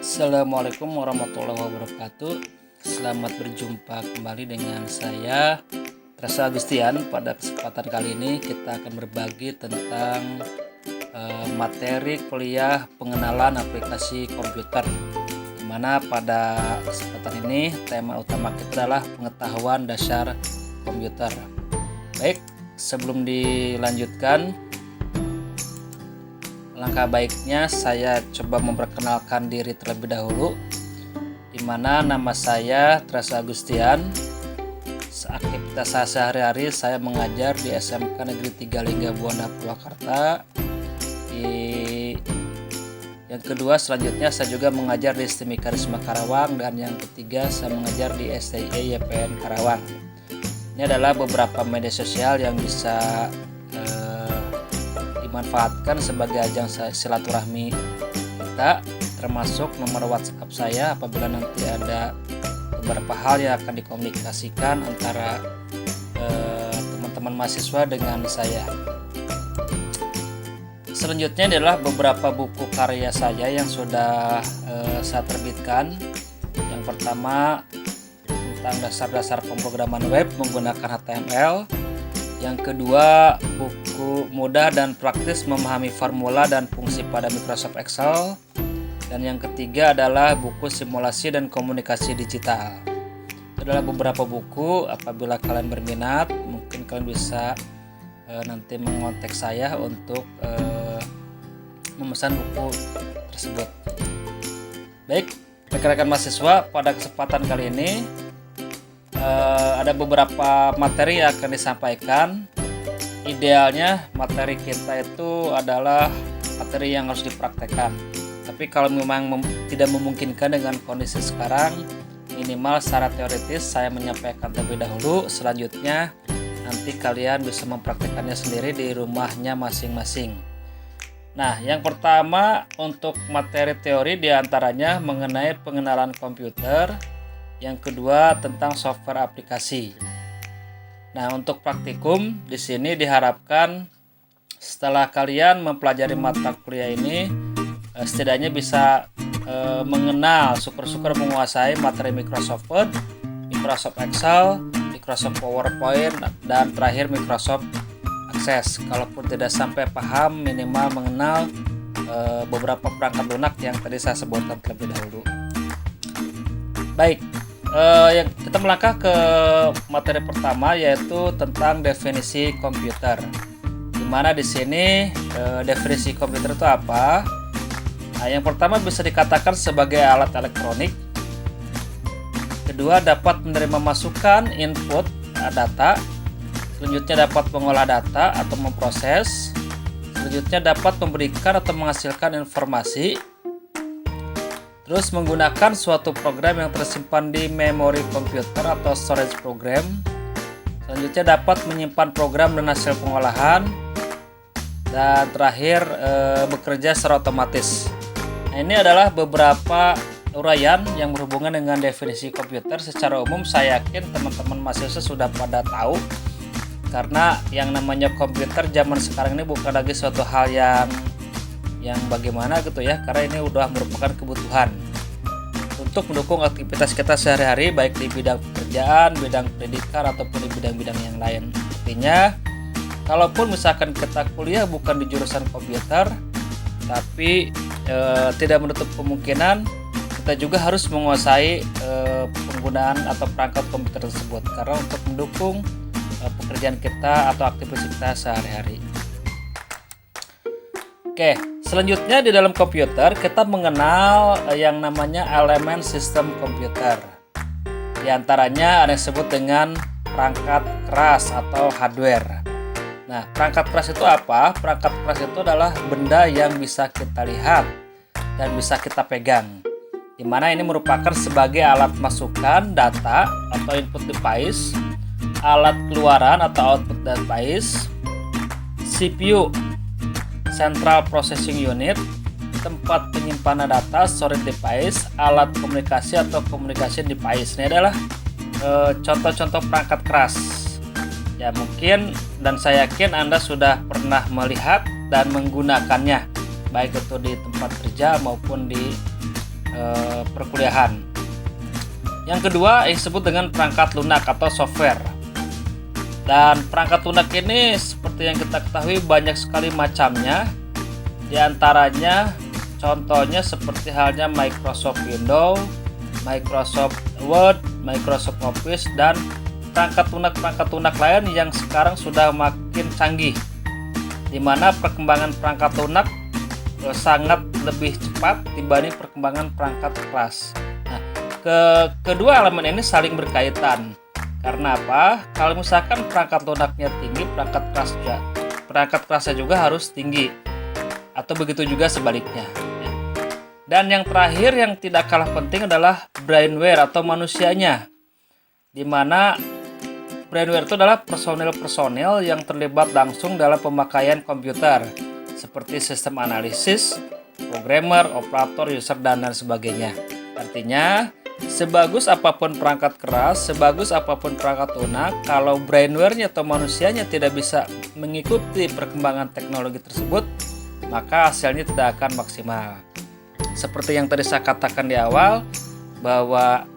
Assalamualaikum warahmatullahi wabarakatuh. Selamat berjumpa kembali dengan saya Trasa Agustian. Pada kesempatan kali ini kita akan berbagi tentang materi kuliah pengenalan aplikasi komputer, dimana pada kesempatan ini tema utama kita adalah pengetahuan dasar komputer. Baik, sebelum dilanjutkan, langkah baiknya saya coba memperkenalkan diri terlebih dahulu, di mana nama saya Trasa Agustian. Aktivitas saya sehari-hari saya mengajar di SMK Negeri 3 Linggabuana Purwakarta. Yang kedua, selanjutnya saya juga mengajar di STMI Karisma Karawang, dan yang ketiga saya mengajar di STIE YPN Karawang. Ini adalah beberapa media sosial yang bisa dimanfaatkan sebagai ajang silaturahmi kita, termasuk nomor WhatsApp saya apabila nanti ada beberapa hal yang akan dikomunikasikan antara teman-teman mahasiswa dengan saya. Selanjutnya adalah beberapa buku karya saya yang sudah saya terbitkan. Yang pertama tentang dasar-dasar pemrograman web menggunakan HTML. Yang kedua, buku mudah dan praktis memahami formula dan fungsi pada Microsoft Excel. Dan yang ketiga adalah buku simulasi dan komunikasi digital. Itu adalah beberapa buku. Apabila kalian berminat, mungkin kalian bisa nanti mengontak saya untuk memesan buku tersebut. Baik, rekan-rekan mahasiswa, pada kesempatan kali ini ada beberapa materi yang akan disampaikan. Idealnya materi kita itu adalah materi yang harus dipraktekkan. Tapi kalau memang tidak memungkinkan dengan kondisi sekarang, minimal secara teoritis saya menyampaikan terlebih dahulu. Selanjutnya nanti kalian bisa mempraktekannya sendiri di rumahnya masing-masing. Nah, yang pertama untuk materi teori diantaranya mengenai pengenalan komputer. Yang kedua tentang software aplikasi. Nah, untuk praktikum di sini diharapkan setelah kalian mempelajari mata kuliah ini, setidaknya bisa mengenal, syukur-syukur menguasai materi Microsoft Word, Microsoft Excel, Microsoft PowerPoint, dan terakhir Microsoft Access. Kalaupun tidak sampai paham, minimal mengenal beberapa perangkat lunak yang tadi saya sebutkan terlebih dahulu. Baik, kita melangkah ke materi pertama, yaitu tentang definisi komputer. Dimana di sini definisi komputer itu apa? Nah, yang pertama bisa dikatakan sebagai alat elektronik. Kedua, dapat menerima masukan input data. Selanjutnya dapat mengolah data atau memproses. Selanjutnya dapat memberikan atau menghasilkan informasi. Terus menggunakan suatu program yang tersimpan di memori komputer atau storage program. Selanjutnya dapat menyimpan program dan hasil pengolahan. Dan terakhir bekerja secara otomatis. Nah, ini adalah beberapa uraian yang berhubungan dengan definisi komputer. Secara umum saya yakin teman-teman mahasiswa sudah pada tahu, karena yang namanya komputer zaman sekarang ini bukan lagi suatu hal yang bagaimana gitu ya, karena ini udah merupakan kebutuhan untuk mendukung aktivitas kita sehari-hari, baik di bidang pekerjaan, bidang pendidikan, ataupun di bidang-bidang yang lain. Artinya, kalaupun misalkan kita kuliah bukan di jurusan komputer, tapi tidak menutup kemungkinan kita juga harus menguasai penggunaan atau perangkat komputer tersebut, karena untuk mendukung pekerjaan kita atau aktivitas kita sehari-hari. Oke, selanjutnya di dalam komputer kita mengenal yang namanya elemen sistem komputer. Di antaranya ada yang disebut dengan perangkat keras atau hardware. Nah, perangkat keras itu apa? Perangkat keras itu adalah benda yang bisa kita lihat dan bisa kita pegang. Di mana ini merupakan sebagai alat masukan data atau input device, alat keluaran atau output device, CPU Central Processing Unit, tempat penyimpanan data storage device, alat komunikasi atau communication device. Ini adalah contoh-contoh perangkat keras. Ya, mungkin dan saya yakin Anda sudah pernah melihat dan menggunakannya, baik itu di tempat kerja maupun di perkuliahan. Yang kedua disebut dengan perangkat lunak atau software. Dan perangkat lunak ini seperti yang kita ketahui banyak sekali macamnya. Di antaranya contohnya seperti halnya Microsoft Windows, Microsoft Word, Microsoft Office, dan perangkat lunak lain yang sekarang sudah makin canggih, di mana perkembangan perangkat lunak sangat lebih cepat dibanding perkembangan perangkat keras. Nah, kedua elemen ini saling berkaitan. Karena apa? Kalau misalkan perangkat lunaknya tinggi, perangkat kerasnya juga harus tinggi, atau begitu juga sebaliknya. Dan yang terakhir yang tidak kalah penting adalah brainware atau manusianya, di mana brainware itu adalah personil yang terlibat langsung dalam pemakaian komputer, seperti sistem analisis, programmer, operator, user, dan sebagainya. Artinya, sebagus apapun perangkat keras, sebagus apapun perangkat lunak, kalau brainware-nya atau manusianya tidak bisa mengikuti perkembangan teknologi tersebut, maka hasilnya tidak akan maksimal. Seperti yang tadi saya katakan di awal, bahwa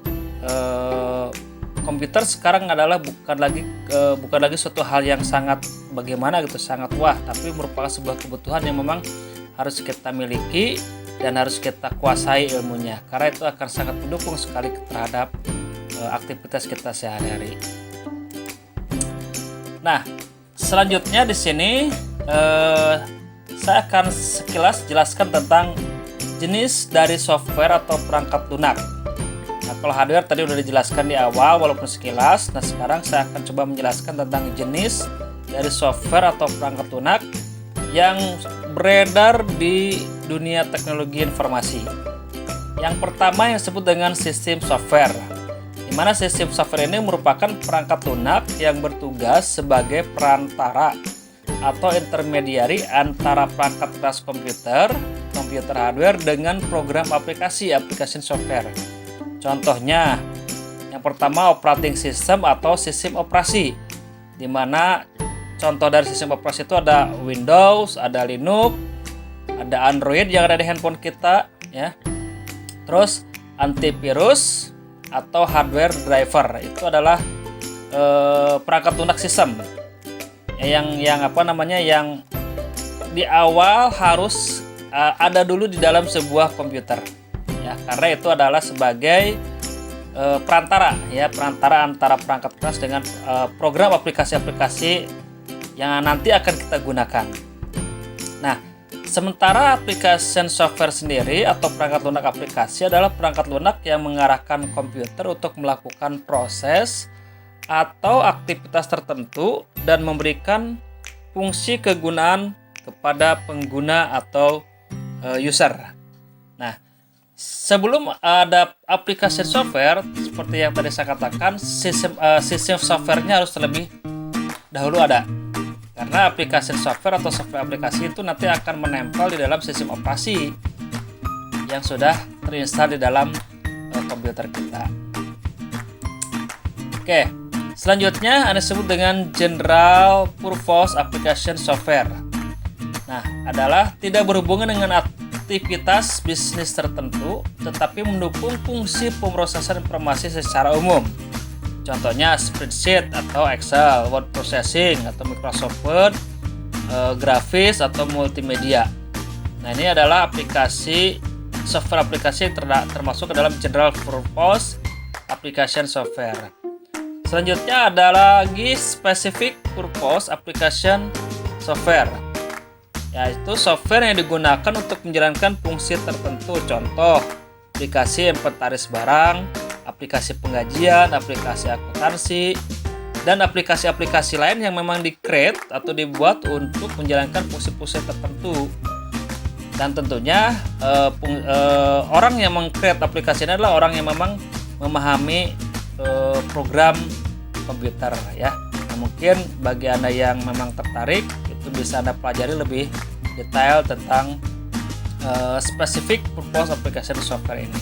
komputer sekarang adalah bukan lagi suatu hal yang sangat bagaimana gitu, sangat wah, tapi merupakan sebuah kebutuhan yang memang harus kita miliki dan harus kita kuasai ilmunya, karena itu akan sangat mendukung sekali terhadap aktivitas kita sehari-hari. Nah, selanjutnya di sini saya akan sekilas jelaskan tentang jenis dari software atau perangkat lunak. Nah, kalau hardware tadi udah dijelaskan di awal walaupun sekilas. Nah, sekarang saya akan coba menjelaskan tentang jenis dari software atau perangkat lunak yang beredar di dunia teknologi informasi. Yang pertama yang disebut dengan sistem software, di mana sistem software ini merupakan perangkat lunak yang bertugas sebagai perantara atau intermediari antara perangkat keras komputer hardware dengan program aplikasi software. Contohnya, yang pertama operating system atau sistem operasi, di mana contoh dari sistem operasi itu ada Windows, ada Linux, ada Android yang ada di handphone kita, ya. Terus antivirus atau hardware driver itu adalah perangkat lunak sistem yang di awal harus ada dulu di dalam sebuah komputer, ya, karena itu adalah sebagai perantara antara perangkat keras dengan program aplikasi-aplikasi yang nanti akan kita gunakan. Nah, sementara application software sendiri atau perangkat lunak aplikasi adalah perangkat lunak yang mengarahkan komputer untuk melakukan proses atau aktivitas tertentu dan memberikan fungsi kegunaan kepada pengguna atau user. Nah, sebelum ada aplikasi software seperti yang tadi saya katakan, sistem softwarenya harus terlebih dahulu ada. Karena aplikasi software atau software aplikasi itu nanti akan menempel di dalam sistem operasi yang sudah terinstall di dalam komputer kita. Oke, selanjutnya ada disebut dengan General Purpose Application Software. Nah, adalah tidak berhubungan dengan aktivitas bisnis tertentu, tetapi mendukung fungsi pemrosesan informasi secara umum. Contohnya spreadsheet atau Excel, word processing atau Microsoft Word, grafis atau multimedia. Nah, ini adalah software aplikasi yang termasuk ke dalam General Purpose Application Software. Selanjutnya ada lagi Specific Purpose Application Software, yaitu software yang digunakan untuk menjalankan fungsi tertentu. Contoh, aplikasi inventaris barang, aplikasi penggajian, aplikasi akuntansi, dan aplikasi-aplikasi lain yang memang di-create atau dibuat untuk menjalankan fungsi-fungsi tertentu. Dan tentunya orang yang meng-create aplikasi ini adalah orang yang memang memahami program komputer, ya. Nah, mungkin bagi Anda yang memang tertarik, itu bisa Anda pelajari lebih detail tentang Specific Purpose Application Software ini.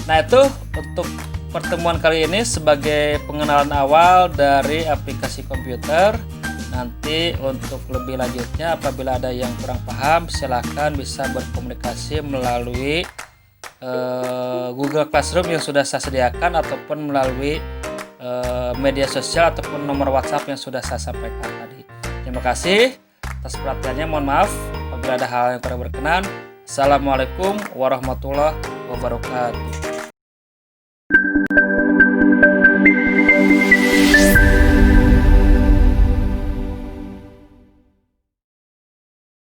Nah, itu untuk pertemuan kali ini sebagai pengenalan awal dari aplikasi komputer. Nanti untuk lebih lanjutnya apabila ada yang kurang paham, silakan bisa berkomunikasi melalui Google Classroom yang sudah saya sediakan ataupun melalui media sosial ataupun nomor WhatsApp yang sudah saya sampaikan tadi. Terima kasih atas perhatiannya. Mohon maaf apabila ada hal yang kurang berkenan. Assalamualaikum warahmatullahi wabarakatuh.